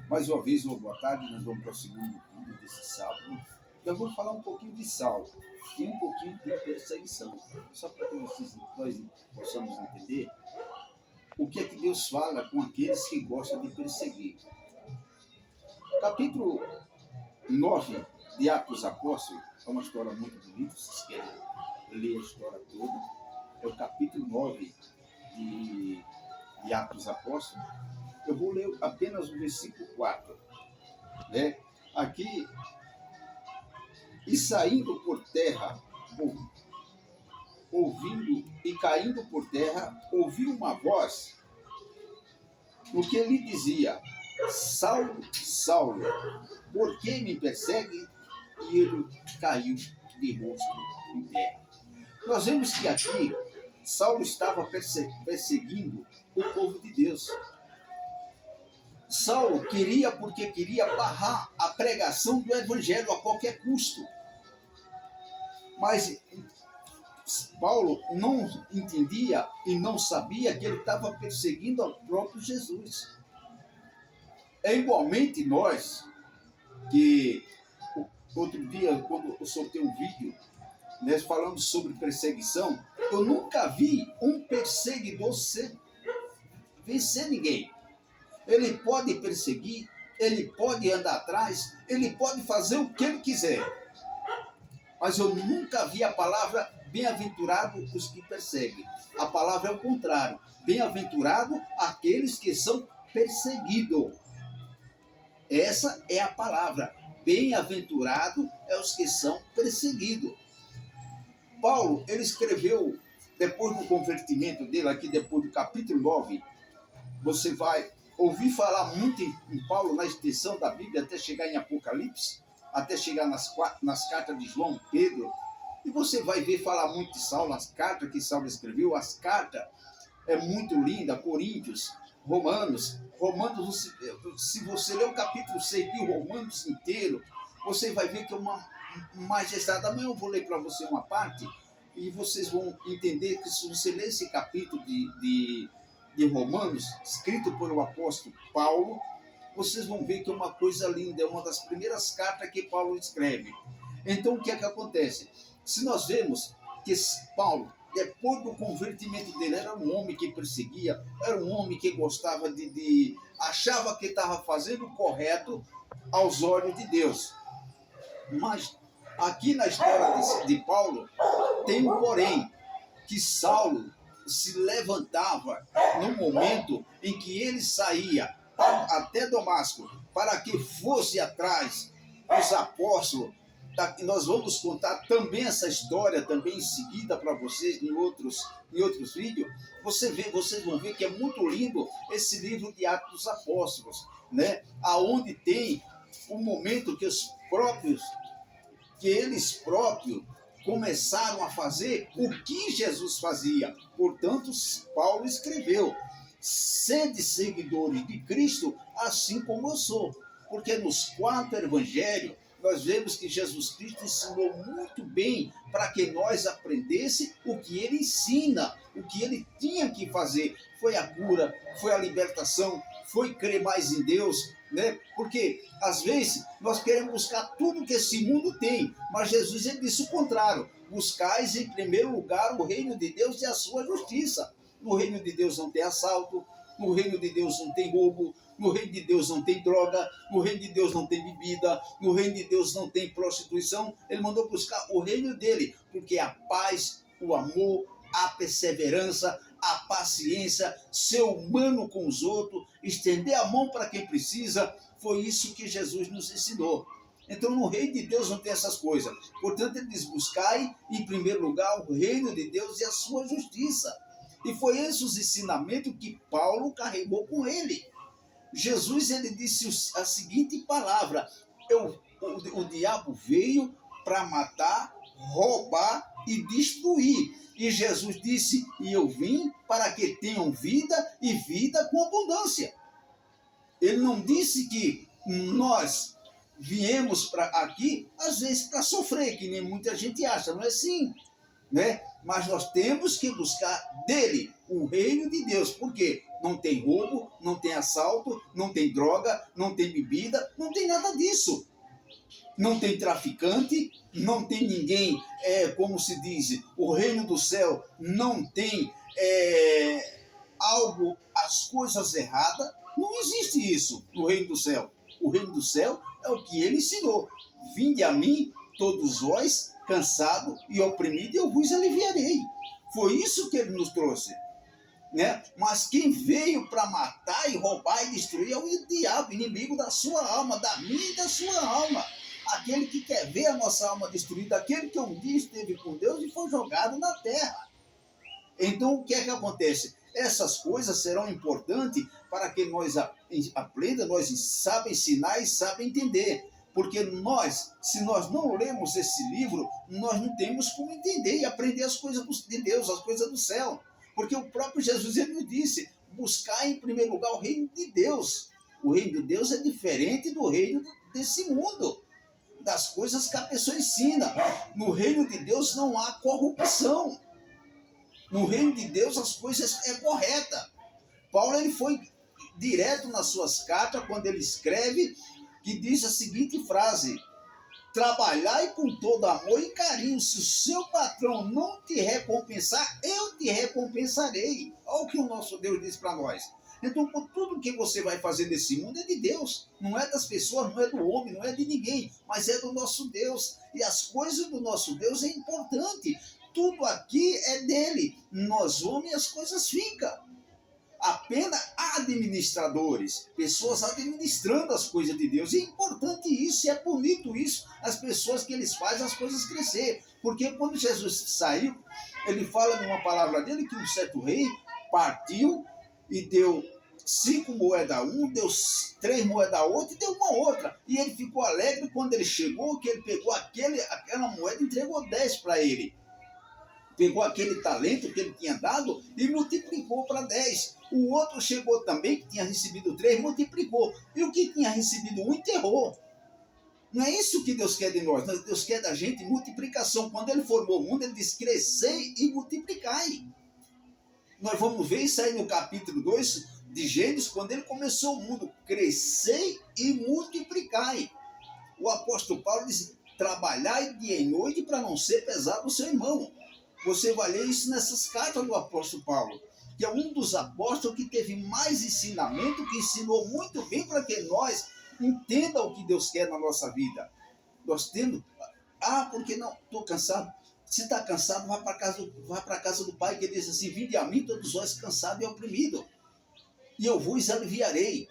Mais uma vez, boa tarde, nós vamos para o segundo vídeo desse sábado. Então, vamos falar um pouquinho de Saulo e um pouquinho de perseguição, só para que nós possamos entender o que é que Deus fala com aqueles que gostam de perseguir. Capítulo 9 de Atos dos Apóstolos é uma história muito bonita, vocês querem ler a história toda. É o capítulo 9 de Atos dos Apóstolos. Eu vou ler apenas o versículo 4. Né? Aqui, e saindo por terra, ouvindo e caindo por terra, ouviu uma voz no que lhe dizia: Saulo, Saulo, por que me persegue? E ele caiu de rosto em terra. Nós vemos que aqui Saulo estava perseguindo o povo de Deus. Saulo queria porque queria barrar a pregação do evangelho a qualquer custo. Mas Paulo não entendia e não sabia que ele estava perseguindo ao próprio Jesus. É igualmente nós, que outro dia, quando eu soltei um vídeo, nós falamos sobre perseguição, eu nunca vi um perseguidor vencer ninguém. Ele pode perseguir, ele pode andar atrás, ele pode fazer o que ele quiser. Mas eu nunca vi a palavra bem-aventurado os que perseguem. A palavra é o contrário. Bem-aventurado aqueles que são perseguidos. Essa é a palavra. Bem-aventurado é os que são perseguidos. Paulo, ele escreveu, depois do convertimento dele, aqui depois do capítulo 9, você vai ouvir falar muito em Paulo na extensão da Bíblia até chegar em Apocalipse, até chegar nas cartas de João, Pedro, e você vai ver falar muito de Saulo, as cartas que Saulo escreveu, as cartas é muito linda, Coríntios, Romanos, se você ler o capítulo 6 de Romanos inteiro, você vai ver que é uma majestade. Amanhã eu vou ler para você uma parte, e vocês vão entender que se você ler esse capítulo de Romanos, escrito por o apóstolo Paulo, vocês vão ver que é uma coisa linda, é uma das primeiras cartas que Paulo escreve. Então, o que é que acontece? Se nós vemos que Paulo, depois do convertimento dele, era um homem que perseguia, era um homem que gostava achava que estava fazendo o correto aos olhos de Deus. Mas, aqui na história de Paulo, tem um porém, que Saulo se levantava no momento em que ele saía até Damasco para que fosse atrás dos apóstolos. Nós vamos contar também essa história também em seguida para vocês em outros vídeos. Vocês vão ver que é muito lindo esse livro de Atos dos Apóstolos, né? Aonde tem um momento que eles próprios começaram a fazer o que Jesus fazia. Portanto, Paulo escreveu: sede seguidores de Cristo, assim como eu sou. Porque nos 4 evangelhos, nós vemos que Jesus Cristo ensinou muito bem para que nós aprendêssemos o que ele ensina, o que ele tinha que fazer. Foi a cura, foi a libertação, foi crer mais em Deus, né? Porque às vezes nós queremos buscar tudo que esse mundo tem, mas Jesus ele disse o contrário: buscais em primeiro lugar o reino de Deus e a sua justiça. No reino de Deus não tem assalto, no reino de Deus não tem roubo, no reino de Deus não tem droga, no reino de Deus não tem bebida, no reino de Deus não tem prostituição. Ele mandou buscar o reino dele, porque a paz, o amor, a perseverança, a paciência, ser humano com os outros, estender a mão para quem precisa, foi isso que Jesus nos ensinou. Então, no reino de Deus não tem essas coisas. Portanto, ele diz: buscai em primeiro lugar o reino de Deus e a sua justiça. E foi esses os ensinamentos que Paulo carregou com ele. Jesus ele disse a seguinte palavra: o diabo veio para matar, roubar e destruir. E Jesus disse: e eu vim para que tenham vida e vida com abundância. Ele não disse que nós viemos para aqui, às vezes, para sofrer, que nem muita gente acha. Não é assim. né? Mas nós temos que buscar dele o reino de Deus. Por quê? Não tem roubo, não tem assalto, não tem droga, não tem bebida, não tem nada disso. Não tem traficante, não tem ninguém, como se diz, o reino do céu não tem algo, as coisas erradas. Não existe isso no reino do céu. O reino do céu é o que ele ensinou. Vinde a mim, todos vós, cansados e oprimidos, e eu vos aliviarei. Foi isso que ele nos trouxe. Né? Mas quem veio para matar e roubar e destruir é o diabo, inimigo da sua alma, da minha e da sua alma. Aquele que quer ver a nossa alma destruída, aquele que um dia esteve com Deus e foi jogado na terra. Então, o que é que acontece? Essas coisas serão importantes para que nós aprendamos, nós sabemos ensinar e sabemos entender. Porque nós, se nós não lemos esse livro, nós não temos como entender e aprender as coisas de Deus, as coisas do céu. Porque o próprio Jesus ele nos disse, buscar em primeiro lugar o reino de Deus. O reino de Deus é diferente do reino desse mundo, das coisas que a pessoa ensina. No reino de Deus não há corrupção. No reino de Deus as coisas é correta. Paulo ele foi direto nas suas cartas quando ele escreve, que diz a seguinte frase: trabalhai com todo amor e carinho. Se o seu patrão não te recompensar, eu te recompensarei. Olha o que o nosso Deus diz para nós. Então, tudo que você vai fazer nesse mundo é de Deus. Não é das pessoas, não é do homem, não é de ninguém, mas é do nosso Deus. E as coisas do nosso Deus é importante. Tudo aqui é dele. Nós homens, as coisas ficam. Apenas administradores, pessoas administrando as coisas de Deus. E é importante isso, e é bonito isso, as pessoas que eles fazem as coisas crescer. Porque quando Jesus saiu, ele fala numa palavra dele que um certo rei partiu e deu 5 moedas a um, deu 3 moedas a outro e deu uma outra. E ele ficou alegre quando ele chegou, que ele pegou aquela moeda e entregou 10 para ele. Pegou aquele talento que ele tinha dado e multiplicou para 10. O outro chegou também, que tinha recebido 3, multiplicou. E o que tinha recebido 1, enterrou. Não é isso que Deus quer de nós. Deus quer da gente multiplicação. Quando ele formou o mundo, ele disse, crescei e multiplicai. Nós vamos ver isso aí no capítulo 2 de Gênesis, quando ele começou o mundo. Crescei e multiplicai. O apóstolo Paulo diz, trabalhai dia e noite para não ser pesado o seu irmão. Você vai ler isso nessas cartas do apóstolo Paulo, que é um dos apóstolos que teve mais ensinamento, que ensinou muito bem para que nós entendamos o que Deus quer na nossa vida. Nós temos, porque não, estou cansado. Se está cansado, vá para a casa do Pai, que ele diz assim, vinde a mim todos vós cansados e oprimidos, e eu vos aliviarei.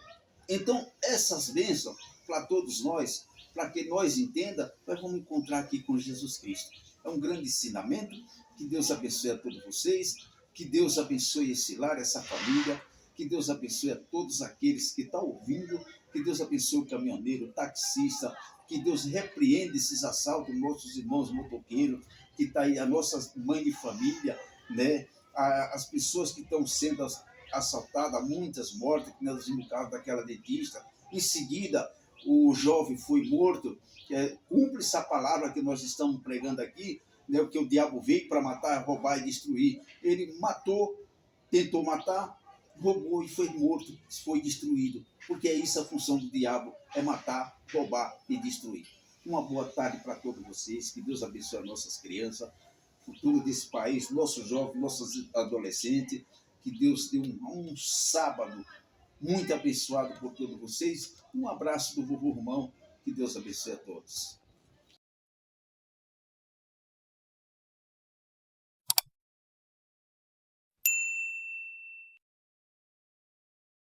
Então, essas bênçãos para todos nós, para que nós entendamos, nós vamos encontrar aqui com Jesus Cristo. É um grande ensinamento. Que Deus abençoe a todos vocês, que Deus abençoe esse lar, essa família, que Deus abençoe a todos aqueles que estão ouvindo, que Deus abençoe o caminhoneiro, o taxista, que Deus repreenda esses assaltos, nossos irmãos motoqueiros, que está aí a nossa mãe de família, né? As pessoas que estão sendo assaltadas, muitas mortas, que nós vimos no caso daquela dentista. Em seguida, o jovem foi morto. Cumpre essa palavra que nós estamos pregando aqui, né, que o diabo veio para matar, roubar e destruir. Ele matou, tentou matar, roubou e foi morto, foi destruído. Porque é isso a função do diabo, é matar, roubar e destruir. Uma boa tarde para todos vocês, que Deus abençoe as nossas crianças, o futuro desse país, nossos jovens, nossos adolescentes, que Deus dê um sábado muito abençoado por todos vocês. Um abraço do vovô Romão, que Deus abençoe a todos.